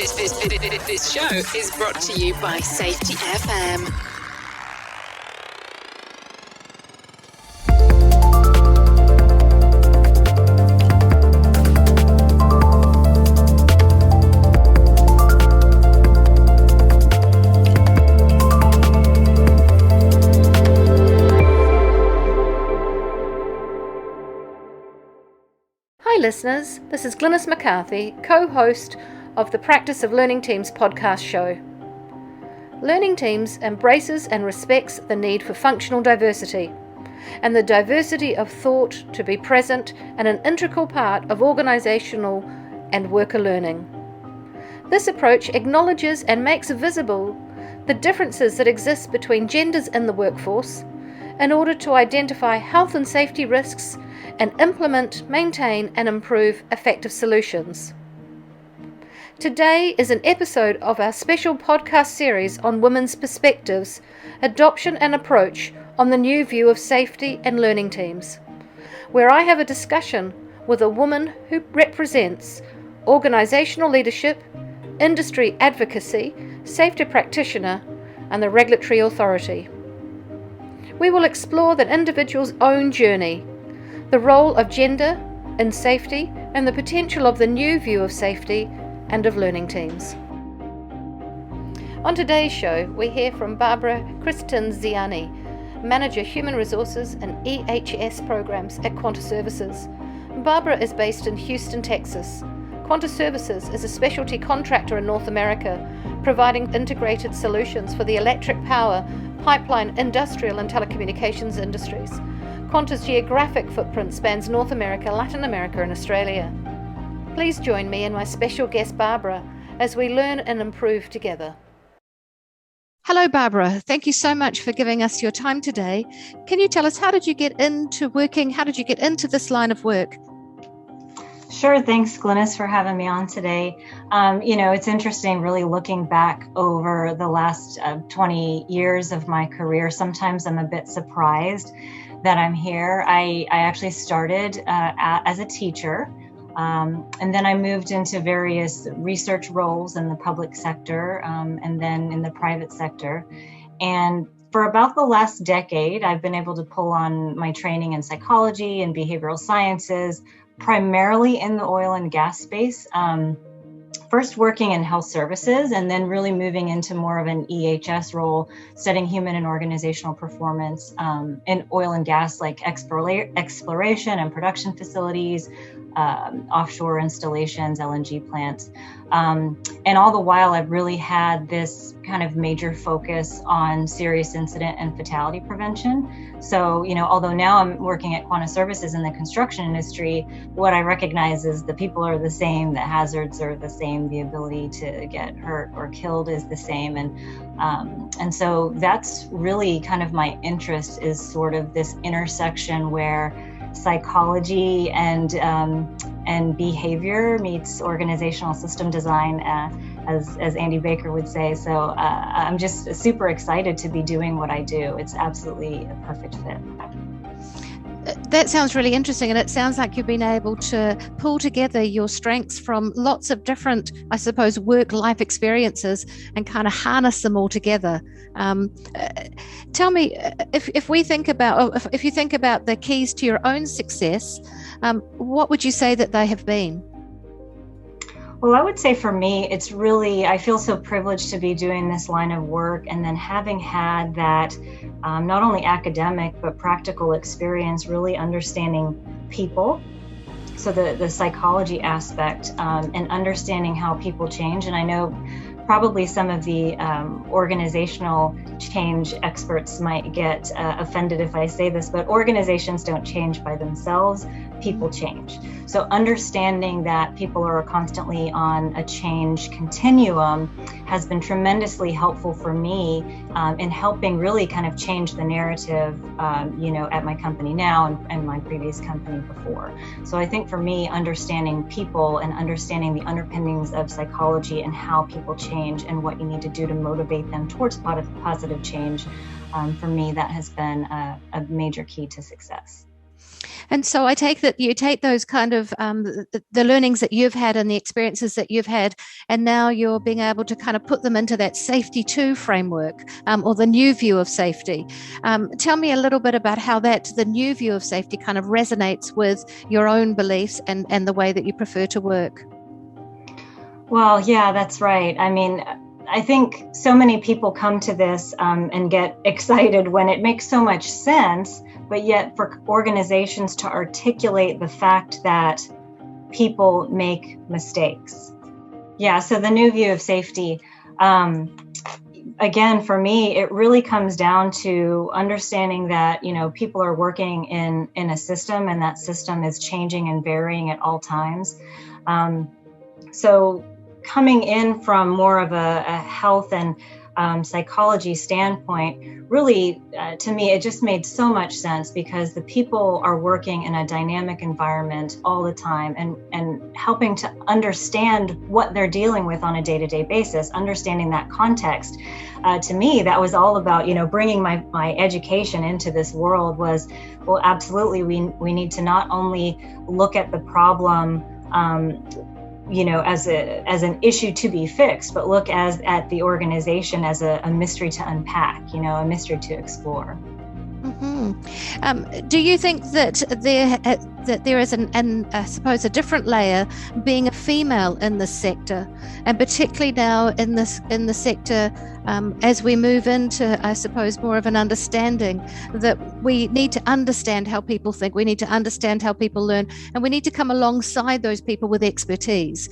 This show is brought to you by Safety FM. Hi listeners, this is Glynis McCarthy, co-host of the Practice of Learning Teams podcast show. Learning Teams embraces and respects the need for functional diversity and the diversity of thought to be present and an integral part of organisational and worker learning. This approach acknowledges and makes visible the differences that exist between genders in the workforce in order to identify health and safety risks and implement, maintain and improve effective solutions. Today is an episode of our special podcast series on women's perspectives, adoption and approach on the new view of safety and learning teams, where I have a discussion with a woman who represents organisational leadership, industry advocacy, safety practitioner and the regulatory authority. We will explore that individual's own journey, the role of gender in safety and the potential of the new view of safety and of learning teams. On today's show, we hear from Barbara Cristinziani, Manager Human Resources and EHS Programs at Quanta Services. Barbara is based in Houston, Texas. Quanta Services is a specialty contractor in North America, providing integrated solutions for the electric power, pipeline, industrial and telecommunications industries. Quanta's geographic footprint spans North America, Latin America and Australia. Please join me and my special guest Barbara as we learn and improve together. Hello Barbara, thank you so much for giving us your time today. Can you tell us, how did you get into working, how did you get into this line of work? Sure, thanks Glynis for having me on today. It's interesting really looking back over the last 20 years of my career. Sometimes I'm a bit surprised that I'm here. I actually started as a teacher. And then I moved into various research roles in the public sector and then in the private sector. And for about the last decade, I've been able to pull on my training in psychology and behavioral sciences, primarily in the oil and gas space. First working in health services and then really moving into more of an EHS role, studying human and organizational performance in oil and gas, like exploration and production facilities, offshore installations, LNG plants. And all the while, I've really had this kind of major focus on serious incident and fatality prevention. So, although now I'm working at Quanta Services in the construction industry, what I recognize is the people are the same, the hazards are the same, the ability to get hurt or killed is the same. And so that's really kind of my interest, is sort of this intersection where psychology and behavior meets organizational system design, as Andy Baker would say. So I'm just super excited to be doing what I do. It's absolutely a perfect fit. That sounds really interesting, and it sounds like you've been able to pull together your strengths from lots of different, I suppose, work-life experiences and kind of harness them all together. Tell me, if you think about the keys to your own success, what would you say that they have been? Well, I would say for me, it's really, I feel so privileged to be doing this line of work, and then having had that not only academic but practical experience, really understanding people. So the psychology aspect and understanding how people change. And I know probably some of the organizational change experts might get offended if I say this, but organizations don't change by themselves, people change. So understanding that people are constantly on a change continuum has been tremendously helpful for me in helping really kind of change the narrative, at my company now and my previous company before. So I think for me, understanding people and understanding the underpinnings of psychology and how people change and what you need to do to motivate them towards positive change, for me, that has been a major key to success. And so I take that you take those kind of the learnings that you've had and the experiences that you've had, and now you're being able to kind of put them into that safety 2 framework, or the new view of safety. Tell me a little bit about how the new view of safety kind of resonates with your own beliefs and the way that you prefer to work. Well, yeah, that's right. I mean, I think so many people come to this and get excited when it makes so much sense, but yet for organizations to articulate the fact that people make mistakes. Yeah, so the new view of safety, again, for me, it really comes down to understanding that, people are working in a system, and that system is changing and varying at all times. So coming in from more of a health and psychology standpoint, really, to me, it just made so much sense, because the people are working in a dynamic environment all the time, and helping to understand what they're dealing with on a day-to-day basis, understanding that context. To me, that was all about, bringing my education into this world was, well, absolutely, we need to not only look at the problem as an issue to be fixed, but look at the organization as a mystery to unpack, a mystery to explore. Mm-hmm. Do you think that there is I suppose a different layer being a female in this sector, and particularly now in the sector as we move into, I suppose, more of an understanding that we need to understand how people think, we need to understand how people learn, and we need to come alongside those people with expertise.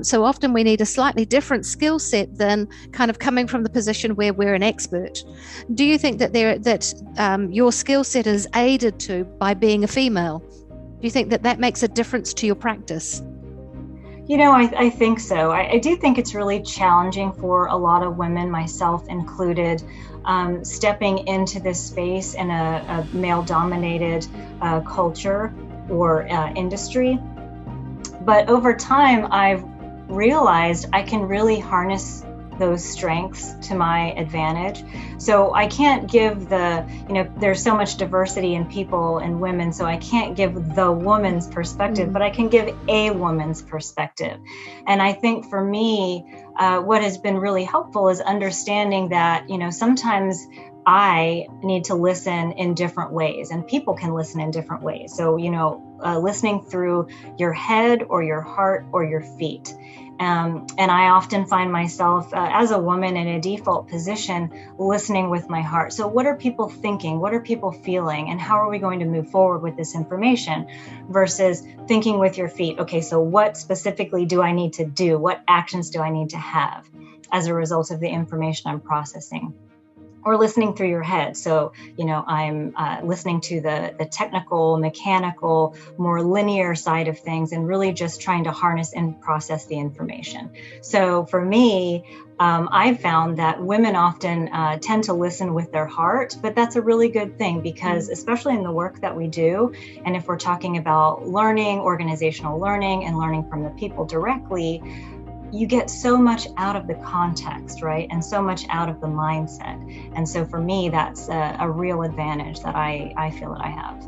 So often we need a slightly different skill set than kind of coming from the position where we're an expert. Do you think that your skill set is aided to by being a female? Do you think that makes a difference to your practice? I think so. I do think it's really challenging for a lot of women, myself included, stepping into this space in a male-dominated culture or industry. But over time, I've realized I can really harness those strengths to my advantage. So I can't give there's so much diversity in people and women, so I can't give the woman's perspective, but I can give a woman's perspective. And I think for me, what has been really helpful is understanding that, sometimes I need to listen in different ways, and people can listen in different ways. So, listening through your head or your heart or your feet. And I often find myself as a woman in a default position, listening with my heart. So what are people thinking? What are people feeling? And how are we going to move forward with this information? Versus thinking with your feet. Okay, so what specifically do I need to do? What actions do I need to have as a result of the information I'm processing? Or listening through your head. So, I'm listening to the technical, mechanical, more linear side of things, and really just trying to harness and process the information. So for me, I've found that women often tend to listen with their heart, but that's a really good thing, because especially in the work that we do, and if we're talking about learning, organizational learning, and learning from the people directly, you get so much out of the context, right? And so much out of the mindset. And so for me, that's a real advantage that I feel that I have.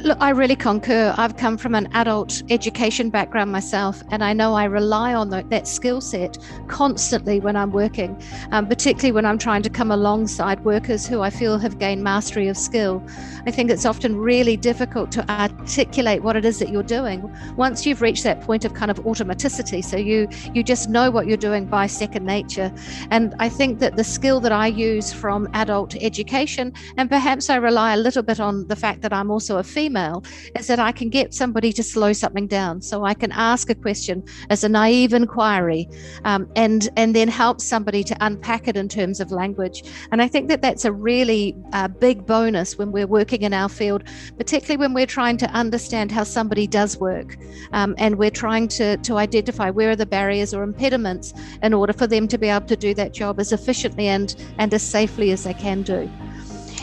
Look, I really concur. I've come from an adult education background myself, and I know I rely on that skill set constantly when I'm working, particularly when I'm trying to come alongside workers who I feel have gained mastery of skill. I think it's often really difficult to articulate what it is that you're doing once you've reached that point of kind of automaticity. So you just know what you're doing by second nature. And I think that the skill that I use from adult education, and perhaps I rely a little bit on the fact that I'm also a female, is that I can get somebody to slow something down. So I can ask a question as a naive inquiry, and then help somebody to unpack it in terms of language. And I think that that's a really big bonus when we're working in our field, particularly when we're trying to understand how somebody does work, and we're trying to identify where are the barriers or impediments in order for them to be able to do that job as efficiently and as safely as they can do.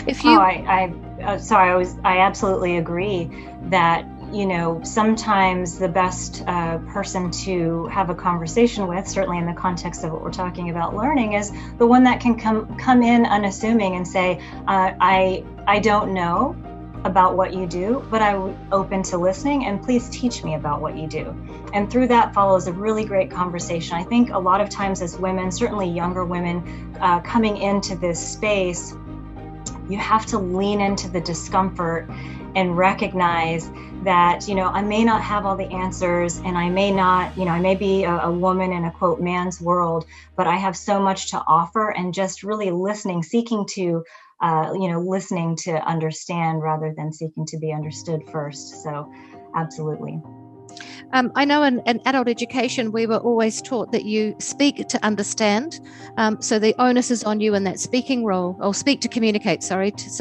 If you, I absolutely agree that, sometimes the best person to have a conversation with, certainly in the context of what we're talking about learning, is the one that can come in unassuming and say, I don't know, about what you do, but I'm open to listening, and please teach me about what you do. And through that follows a really great conversation. I think a lot of times as women, certainly younger women, coming into this space, you have to lean into the discomfort and recognize that, I may not have all the answers, and I may not, I may be a woman in a quote man's world, but I have so much to offer, and just really listening, seeking to, listening to understand rather than seeking to be understood first. So absolutely. I know in adult education, we were always taught that you speak to understand. So the onus is on you in that speaking role, or speak to communicate, so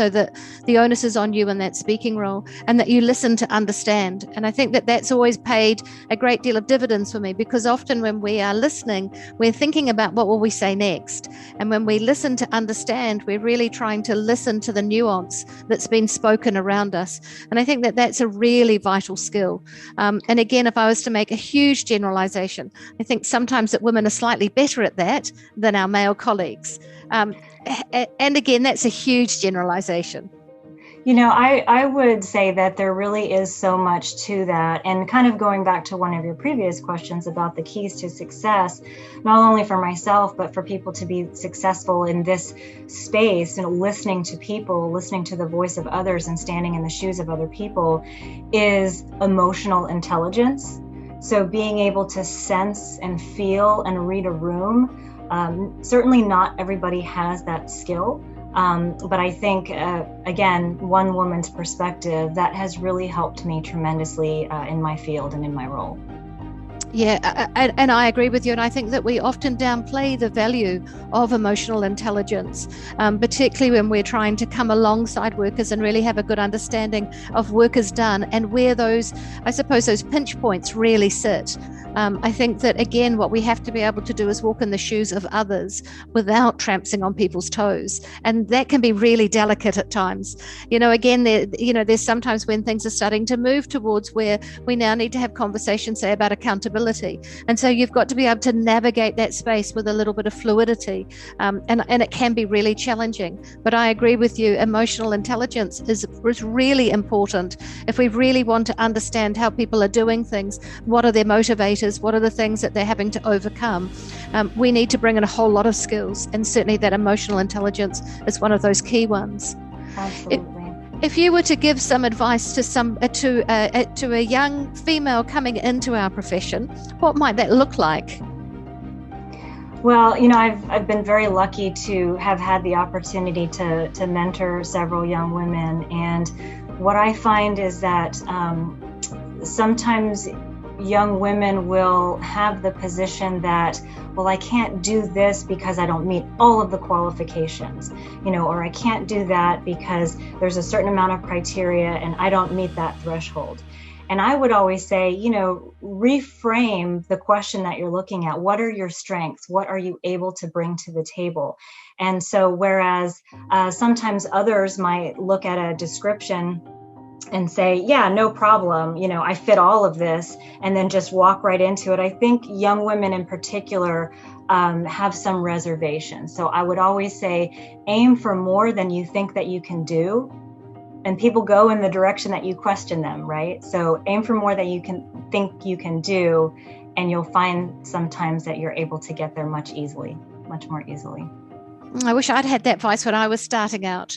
that the onus is on you in that speaking role, and that you listen to understand. And I think that that's always paid a great deal of dividends for me, because often when we are listening, we're thinking about what will we say next. And when we listen to understand, we're really trying to listen to the nuance that's been spoken around us. And I think that that's a really vital skill. And again, if I was to make a huge generalization, I think sometimes that women are slightly better at that than our male colleagues. And again, that's a huge generalization. I would say that there really is so much to that. And kind of going back to one of your previous questions about the keys to success, not only for myself, but for people to be successful in this space, listening to people, listening to the voice of others and standing in the shoes of other people, is emotional intelligence. So being able to sense and feel and read a room, certainly not everybody has that skill. But I think, again, one woman's perspective, that has really helped me tremendously in my field and in my role. Yeah, and I agree with you. And I think that we often downplay the value of emotional intelligence, particularly when we're trying to come alongside workers and really have a good understanding of work is done and where those pinch points really sit. I think that, again, what we have to be able to do is walk in the shoes of others without trampling on people's toes. And that can be really delicate at times. Again, there's sometimes when things are starting to move towards where we now need to have conversations, say, about accountability. And so you've got to be able to navigate that space with a little bit of fluidity. And it can be really challenging. But I agree with you, emotional intelligence is really important. If we really want to understand how people are doing things, what are their motivators, what are the things that they're having to overcome, we need to bring in a whole lot of skills, and certainly that emotional intelligence is one of those key ones. Absolutely. If you were to give some advice to a young female coming into our profession, what might that look like? Well, I've been very lucky to have had the opportunity to mentor several young women, and what I find is that sometimes young women will have the position that, well, I can't do this because I don't meet all of the qualifications, or I can't do that because there's a certain amount of criteria and I don't meet that threshold. And I would always say, reframe the question that you're looking at. What are your strengths? What are you able to bring to the table? And so whereas sometimes others might look at a description and say, yeah, no problem, I fit all of this, and then just walk right into it. I think young women in particular have some reservations. So I would always say, aim for more than you think that you can do. And people go in the direction that you question them, right? So aim for more that you can think you can do, and you'll find sometimes that you're able to get there much more easily. I wish I'd had that advice when I was starting out.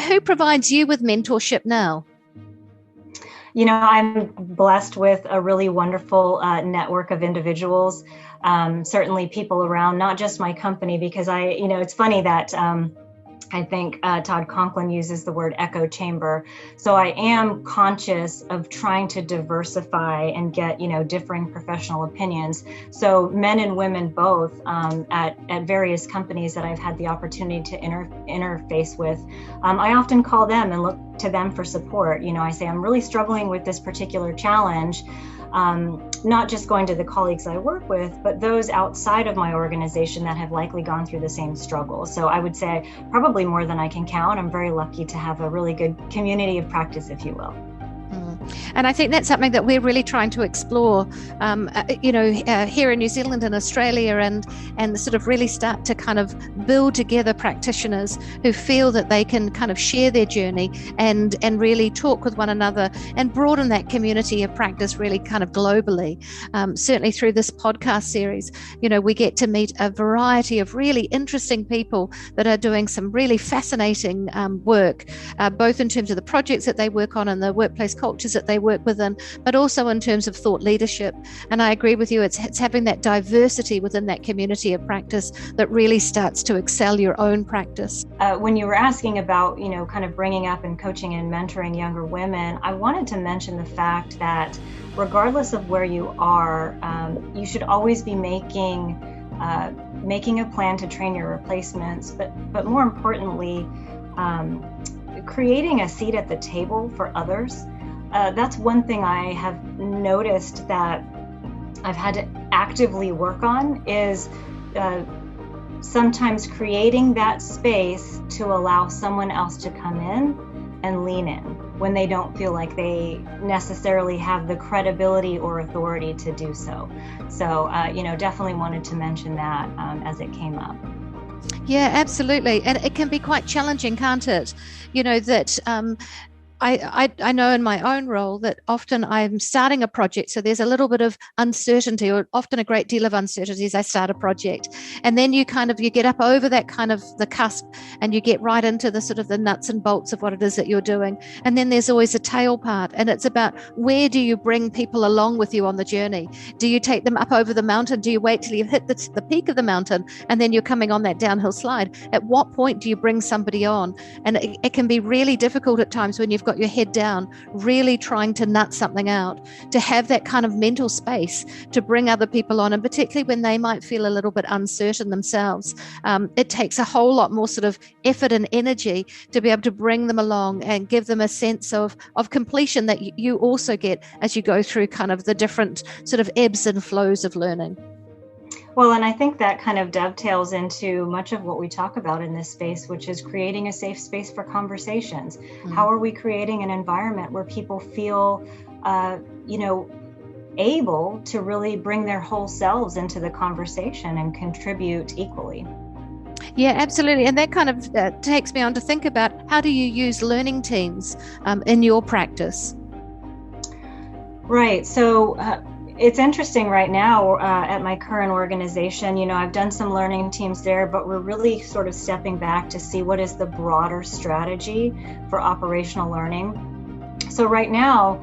Who provides you with mentorship now? I'm blessed with a really wonderful network of individuals, certainly people around, not just my company, because it's funny that I think Todd Conklin uses the word echo chamber. So I am conscious of trying to diversify and get, differing professional opinions. So men and women both at various companies that I've had the opportunity to interface with, I often call them and look to them for support. I say, I'm really struggling with this particular challenge. Not just going to the colleagues I work with, but those outside of my organization that have likely gone through the same struggle. So I would say probably more than I can count. I'm very lucky to have a really good community of practice, if you will. And I think that's something that we're really trying to explore, here in New Zealand and Australia, and sort of really start to kind of build together practitioners who feel that they can kind of share their journey and really talk with one another and broaden that community of practice really kind of globally. Certainly through this podcast series, we get to meet a variety of really interesting people that are doing some really fascinating work, both in terms of the projects that they work on and the workplace cultures that they work within, but also in terms of thought leadership. And I agree with you, it's having that diversity within that community of practice that really starts to excel your own practice. When you were asking about, kind of bringing up and coaching and mentoring younger women, I wanted to mention the fact that regardless of where you are, you should always be making a plan to train your replacements, but more importantly, creating a seat at the table for others. That's one thing I have noticed that I've had to actively work on is sometimes creating that space to allow someone else to come in and lean in when they don't feel like they necessarily have the credibility or authority to do so. So, definitely wanted to mention that as it came up. Yeah, absolutely. And it can be quite challenging, can't it? That I know in my own role that often I'm starting a project, so there's a little bit of uncertainty, or often a great deal of uncertainty as I start a project. And then you get up over that kind of the cusp and you get right into the sort of the nuts and bolts of what it is that you're doing. And then there's always a tail part, and it's about where do you bring people along with you on the journey? Do you take them up over the mountain? Do you wait till you've hit the peak of the mountain and then you're coming on that downhill slide? At what point do you bring somebody on? And it can be really difficult at times when you've got your head down, really trying to nut something out, to have that kind of mental space to bring other people on, and particularly when they might feel a little bit uncertain themselves. It takes a whole lot more sort of effort and energy to be able to bring them along and give them a sense of completion that you also get as you go through kind of the different sort of ebbs and flows of learning. Well, and I think that kind of dovetails into much of what we talk about in this space, which is creating a safe space for conversations. How are we creating an environment where people feel, able to really bring their whole selves into the conversation and contribute equally? Yeah, absolutely. And that kind of takes me on to think about, how do you use learning teams in your practice? Right. So, it's interesting right now at my current organization, I've done some learning teams there, but we're really sort of stepping back to see what is the broader strategy for operational learning. So right now,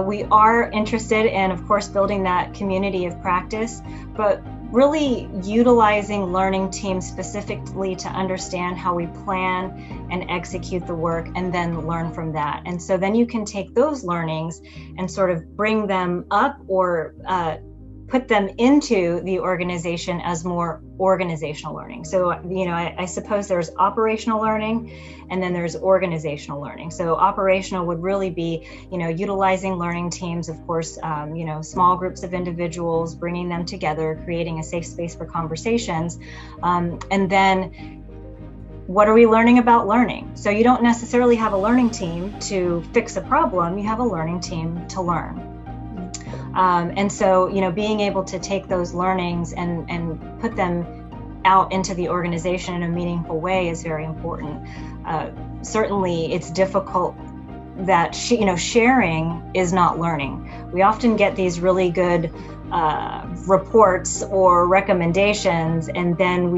we are interested in, of course, building that community of practice, but really utilizing learning teams specifically to understand how we plan and execute the work and then learn from that. And so then you can take those learnings and sort of bring them up or put them into the organization as more organizational learning. So, I suppose there's operational learning and then there's organizational learning. So operational would really be, utilizing learning teams, of course, small groups of individuals, bringing them together, creating a safe space for conversations. And then what are we learning about learning? So you don't necessarily have a learning team to fix a problem, you have a learning team to learn. And so, being able to take those learnings and put them out into the organization in a meaningful way is very important. Certainly, it's difficult that, sharing is not learning. We often get these really good reports or recommendations, and then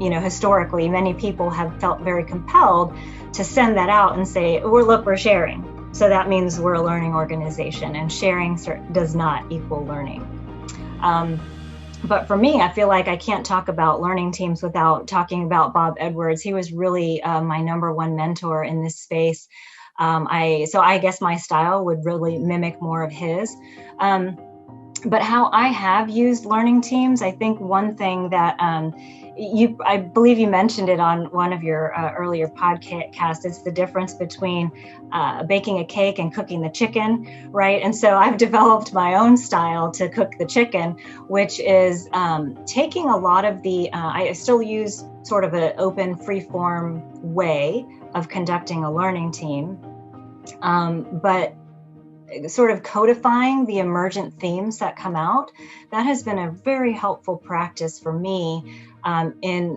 historically, many people have felt very compelled to send that out and say, we're sharing. So that means we're a learning organization, and sharing does not equal learning. But for me, I feel like I can't talk about learning teams without talking about Bob Edwards. He was really my number one mentor in this space. So I guess my style would really mimic more of his. But how I have used learning teams, I think one thing that I believe you mentioned it on one of your earlier podcasts, it's the difference between baking a cake and cooking the chicken, right? And so I've developed my own style to cook the chicken, which is taking a lot of I still use sort of an open, free-form way of conducting a learning team. But sort of codifying the emergent themes that come out, that has been a very helpful practice for me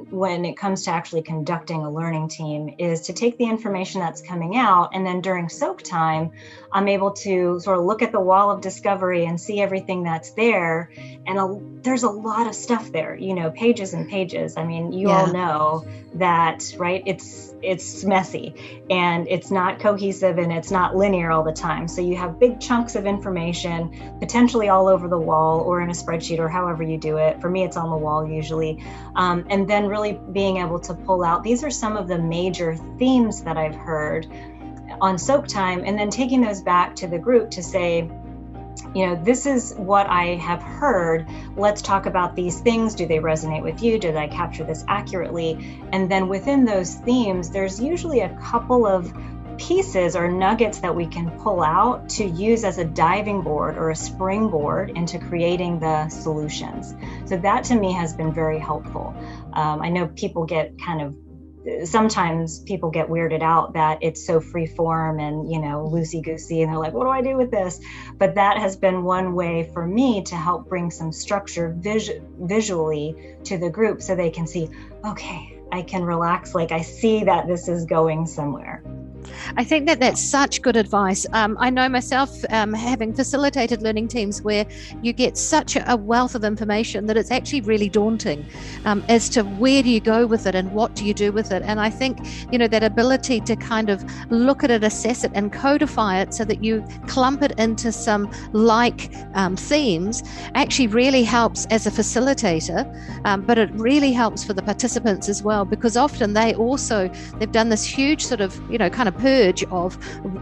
when it comes to actually conducting a learning team, is to take the information that's coming out, and then during soak time, I'm able to sort of look at the wall of discovery and see everything that's there. And there's a lot of stuff there, pages and pages. I mean, you all know that, right? It's messy and it's not cohesive and it's not linear all the time. So you have big chunks of information potentially all over the wall or in a spreadsheet or however you do it. For me, it's on the wall usually. And then really being able to pull out, these are some of the major themes that I've heard on soak time, and then taking those back to the group to say, this is what I have heard. Let's talk about these things. Do they resonate with you? Did I capture this accurately? And then within those themes, there's usually a couple of pieces or nuggets that we can pull out to use as a diving board or a springboard into creating the solutions. So that to me has been very helpful. I know people sometimes people get weirded out that it's so free form and, loosey-goosey, and they're like, what do I do with this? But that has been one way for me to help bring some structure visually to the group so they can see, okay, I can relax, like I see that this is going somewhere. I think that's such good advice. I know myself, having facilitated learning teams where you get such a wealth of information that it's actually really daunting as to where do you go with it and what do you do with it. And I think, that ability to kind of look at it, assess it, and codify it so that you clump it into some themes actually really helps as a facilitator, but it really helps for the participants as well, because often they've done this huge sort of, kind of purge of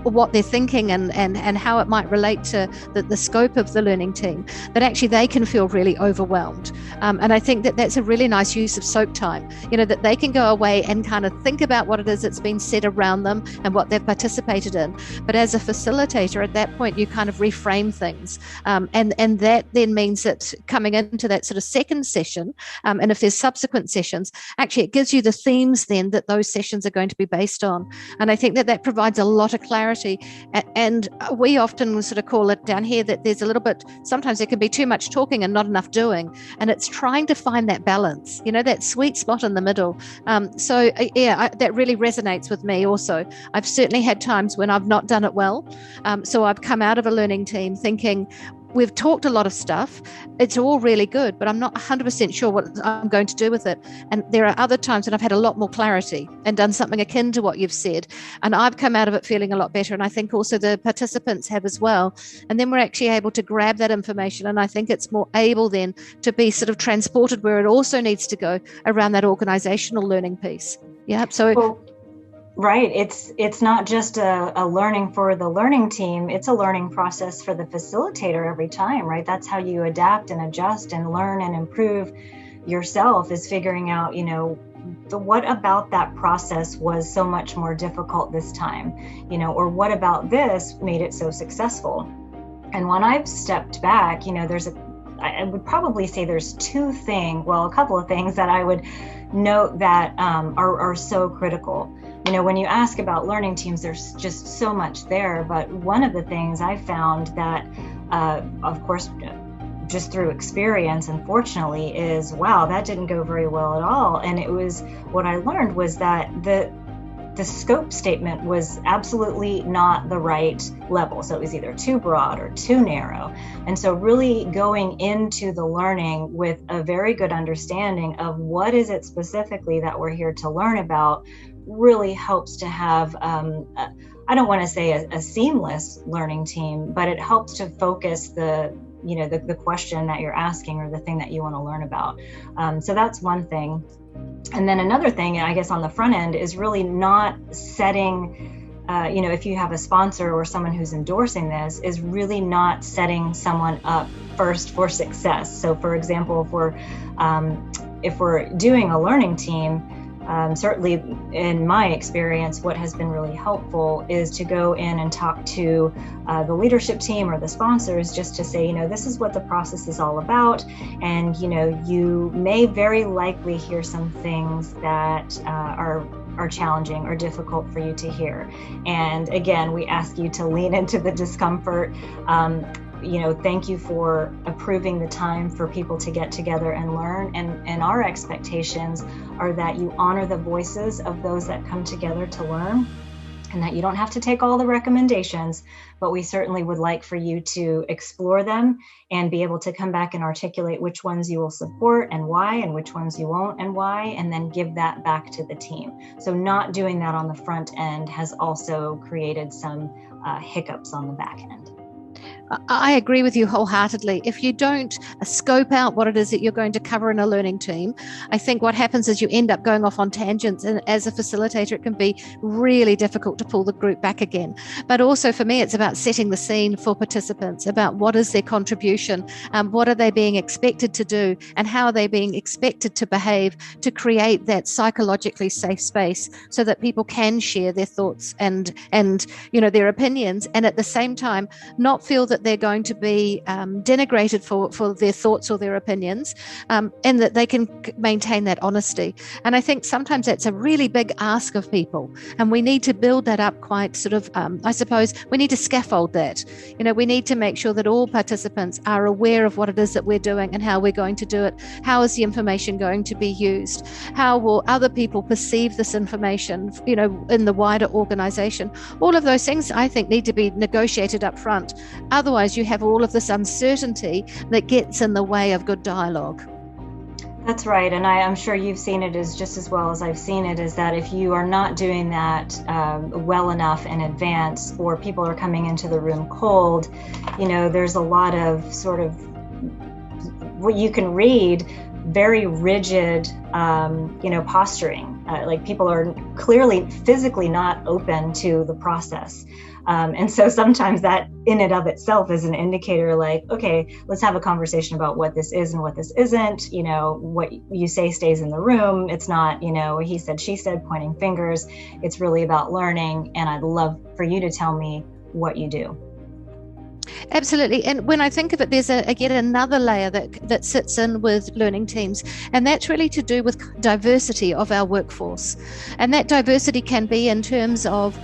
what they're thinking and how it might relate to the scope of the learning team, that actually they can feel really overwhelmed. And I think that's a really nice use of soak time, that they can go away and kind of think about what it is that's been said around them and what they've participated in. But as a facilitator, at that point, you kind of reframe things. And that then means that coming into that sort of second session, and if there's subsequent sessions, actually it gives you the themes then that those sessions are going to be based on. And I think that provides a lot of clarity. And we often sort of call it down here that there's a little bit, sometimes there can be too much talking and not enough doing. And it's trying to find that balance, that sweet spot in the middle. That really resonates with me also. I've certainly had times when I've not done it well. So I've come out of a learning team thinking, we've talked a lot of stuff. It's all really good, but I'm not 100% sure what I'm going to do with it. And there are other times that I've had a lot more clarity and done something akin to what you've said. And I've come out of it feeling a lot better. And I think also the participants have as well. And then we're actually able to grab that information. And I think it's more able then to be sort of transported where it also needs to go around that organizational learning piece. Yeah. So. Right. It's not just a learning for the learning team. It's a learning process for the facilitator every time, right? That's how you adapt and adjust and learn and improve yourself, is figuring out, what about that process was so much more difficult this time, or what about this made it so successful? And when I've stepped back, I would probably say there's a couple of things that I would note that are so critical. When you ask about learning teams, there's just so much there. But one of the things I found that, of course, just through experience, unfortunately, is, wow, that didn't go very well at all. And what I learned was that the scope statement was absolutely not the right level. So it was either too broad or too narrow. And so really going into the learning with a very good understanding of what is it specifically that we're here to learn about really helps to have, I don't want to say a seamless learning team, but it helps to focus the question that you're asking or the thing that you want to learn about. So that's one thing. And then another thing, I guess on the front end, is really not setting, if you have a sponsor or someone who's endorsing this, is really not setting someone up first for success. So for example, if we're doing a learning team, certainly in my experience, what has been really helpful is to go in and talk to the leadership team or the sponsors, just to say, this is what the process is all about. And, you may very likely hear some things that are are challenging or difficult for you to hear. And again, we ask you to lean into the discomfort. Thank you for approving the time for people to get together and learn. And our expectations are that you honor the voices of those that come together to learn, and that you don't have to take all the recommendations, but we certainly would like for you to explore them and be able to come back and articulate which ones you will support and why, and which ones you won't and why, and then give that back to the team. So not doing that on the front end has also created some hiccups on the back end. I agree with you wholeheartedly. If you don't scope out what it is that you're going to cover in a learning team, I think what happens is you end up going off on tangents, and as a facilitator, it can be really difficult to pull the group back again. But also for me, it's about setting the scene for participants, about what is their contribution, what are they being expected to do, and how are they being expected to behave to create that psychologically safe space so that people can share their thoughts and their opinions, and at the same time not feel that they're going to be denigrated for their thoughts or their opinions, and that they can maintain that honesty. And I think sometimes that's a really big ask of people, and we need to build that up quite sort of, I suppose we need to scaffold that. We need to make sure that all participants are aware of what it is that we're doing and how we're going to do it. How is the information going to be used? How will other people perceive this information, in the wider organization? All of those things, I think, need to be negotiated up front. Otherwise, you have all of this uncertainty that gets in the way of good dialogue. That's right. And I'm sure you've seen it as just as well as I've seen it, is that if you are not doing that well enough in advance, or people are coming into the room cold, there's a lot of sort of what you can read, very rigid, posturing. Like people are clearly physically not open to the process. And so sometimes that in and of itself is an indicator, like, okay, let's have a conversation about what this is and what this isn't. What you say stays in the room. It's not, he said, she said, pointing fingers. It's really about learning. And I'd love for you to tell me what you do. Absolutely. And when I think of it, there's again another layer that sits in with learning teams, and that's really to do with diversity of our workforce. And that diversity can be in terms of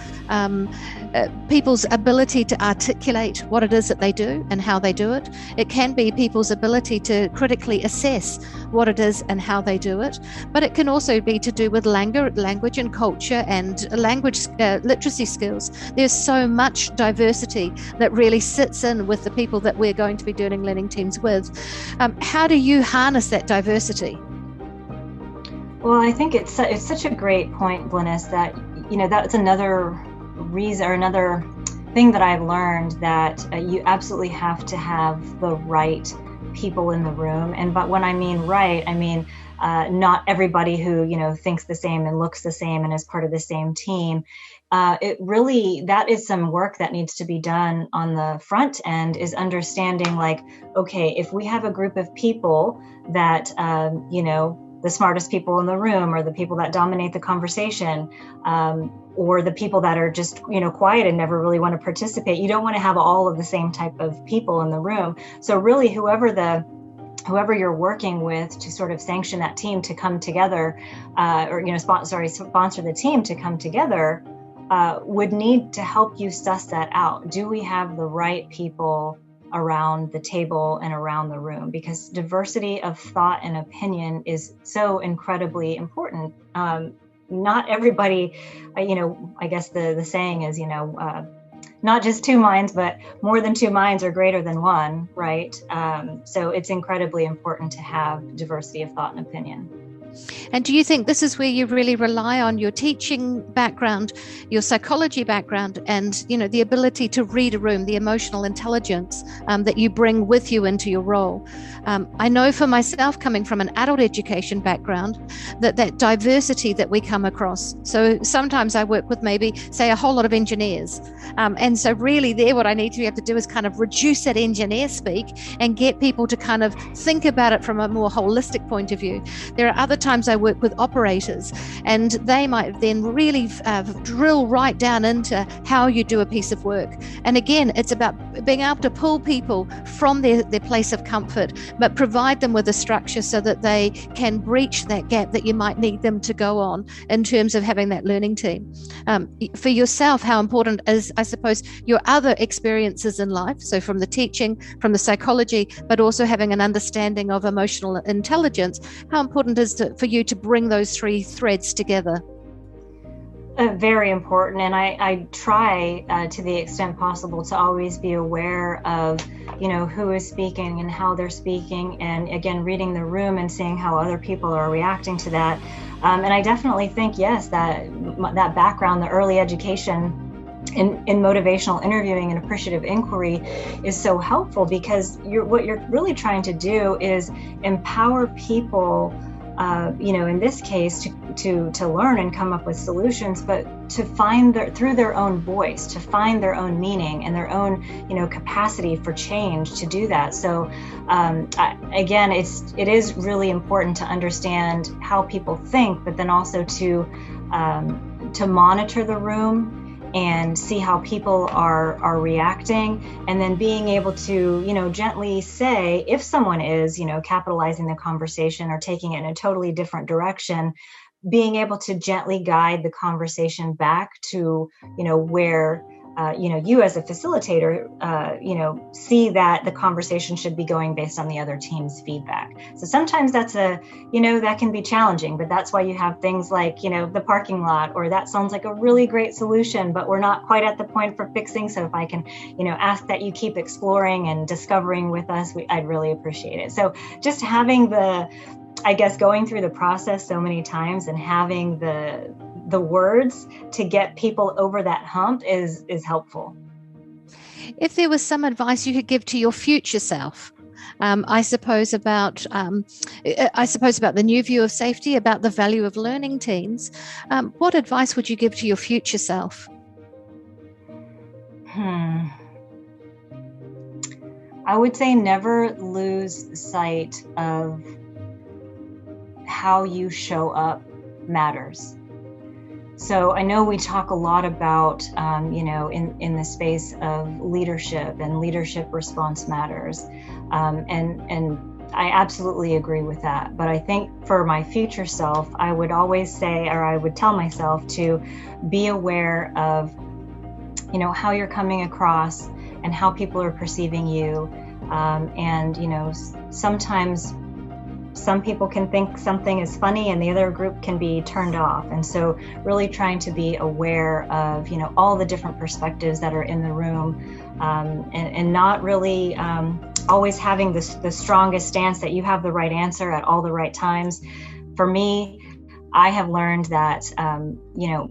people's ability to articulate what it is that they do and how they do it. It can be people's ability to critically assess what it is and how they do it. But it can also be to do with language and culture and language literacy skills. There's so much diversity that really sits in with the people that we're going to be doing learning teams with. How do you harness that diversity? Well, I think it's such a great point, Glynis, that, that's another reason or another thing that I've learned, that you absolutely have to have the right people in the room. But when I mean right, I mean not everybody who thinks the same and looks the same and is part of the same team. That is some work that needs to be done on the front end, is understanding, like, okay, if we have a group of people that the smartest people in the room, or the people that dominate the conversation, or the people that are just, quiet and never really want to participate. You don't want to have all of the same type of people in the room. So really, whoever you're working with to sort of sanction that team to come together, sponsor the team to come together, would need to help you suss that out. Do we have the right people around the table and around the room? Because diversity of thought and opinion is so incredibly important. Not everybody, I guess the saying is, not just two minds, but more than two minds are greater than one, right? So it's incredibly important to have diversity of thought and opinion. And do you think this is where you really rely on your teaching background, your psychology background, and the ability to read a room, the emotional intelligence that you bring with you into your role? I know for myself, coming from an adult education background, that diversity that we come across. So sometimes I work with maybe, say, a whole lot of engineers. And so really there, what I need to be able to do is kind of reduce that engineer speak and get people to kind of think about it from a more holistic point of view. There are other times I work with operators, and they might then really drill right down into how you do a piece of work. And again, it's about being able to pull people from their place of comfort, but provide them with a structure so that they can breach that gap that you might need them to go on in terms of having that learning team. For yourself, how important is, I suppose, your other experiences in life, so from the teaching, from the psychology, but also having an understanding of emotional intelligence, how important is it for you to bring those three threads together? Very important, and I try to the extent possible to always be aware of, who is speaking and how they're speaking, and again, reading the room and seeing how other people are reacting to that. And I definitely think, yes, that background, the early education in motivational interviewing and appreciative inquiry is so helpful, because what you're really trying to do is empower people, in this case, to learn and come up with solutions, but to find through their own voice, to find their own meaning and their own, capacity for change to do that. So again, it is really important to understand how people think, but then also to monitor the room and see how people are reacting, and then being able to, gently say if someone is, capitalizing the conversation or taking it in a totally different direction, being able to gently guide the conversation back to, where, you as a facilitator, see that the conversation should be going based on the other team's feedback. So sometimes that's that can be challenging, but that's why you have things like, the parking lot, or that sounds like a really great solution, but we're not quite at the point for fixing. So if I can, ask that you keep exploring and discovering with us, I'd really appreciate it. So just having going through the process so many times and having the words to get people over that hump is helpful. If there was some advice you could give to your future self, I suppose about the new view of safety, about the value of learning teams, what advice would you give to your future self? I would say never lose sight of how you show up matters. So I know we talk a lot about, in the space of leadership, and leadership response matters. And I absolutely agree with that. But I think for my future self, I would always say, or I would tell myself to be aware of, how you're coming across and how people are perceiving you. Sometimes some people can think something is funny and the other group can be turned off. And so really trying to be aware of, all the different perspectives that are in the room, and not really always having the strongest stance that you have the right answer at all the right times. For me, I have learned that,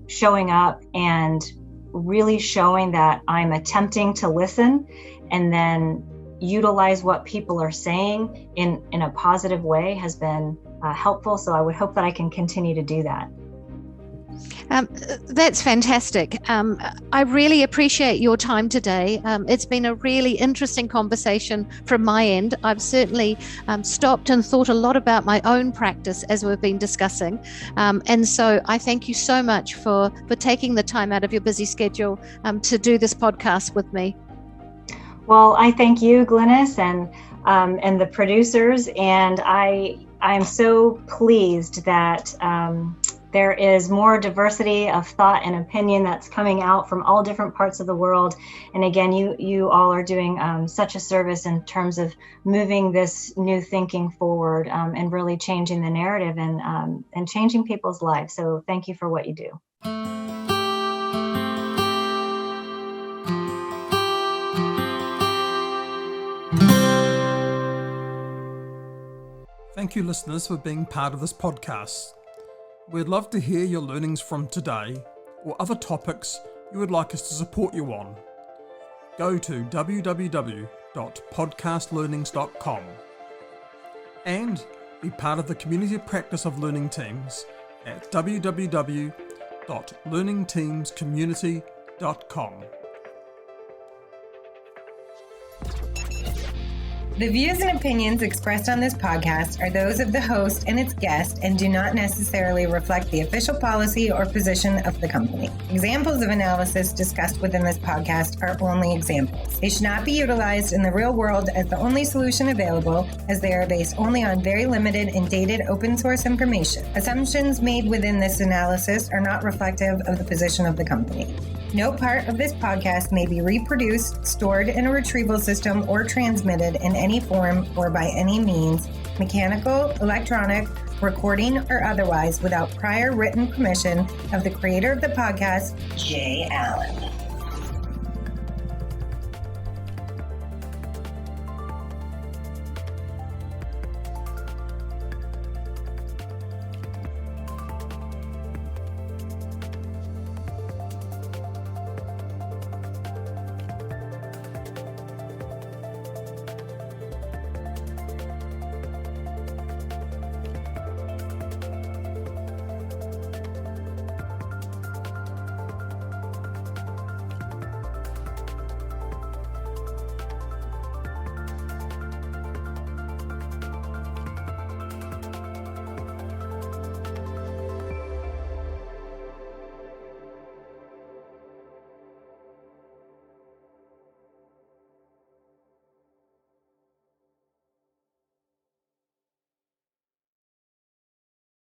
showing up and really showing that I'm attempting to listen and then utilize what people are saying in a positive way has been helpful. So I would hope that I can continue to do that. That's fantastic. I really appreciate your time today. It's been a really interesting conversation from my end. I've certainly stopped and thought a lot about my own practice as we've been discussing. And so I thank you so much for taking the time out of your busy schedule to do this podcast with me. Well, I thank you, Glynis, and the producers, and I am so pleased that there is more diversity of thought and opinion that's coming out from all different parts of the world. And again, you all are doing such a service in terms of moving this new thinking forward, and really changing the narrative and changing people's lives. So thank you for what you do. Thank you, listeners, for being part of this podcast. We'd love to hear your learnings from today or other topics you would like us to support you on. Go to www.podcastlearnings.com and be part of the community practice of learning teams at www.learningteamscommunity.com. The views and opinions expressed on this podcast are those of the host and its guest and do not necessarily reflect the official policy or position of the company. Examples of analysis discussed within this podcast are only examples. They should not be utilized in the real world as the only solution available, as they are based only on very limited and dated open source information. Assumptions made within this analysis are not reflective of the position of the company. No part of this podcast may be reproduced, stored in a retrieval system, or transmitted in any form or by any means, mechanical, electronic, recording, or otherwise, without prior written permission of the creator of the podcast, Jay Allen.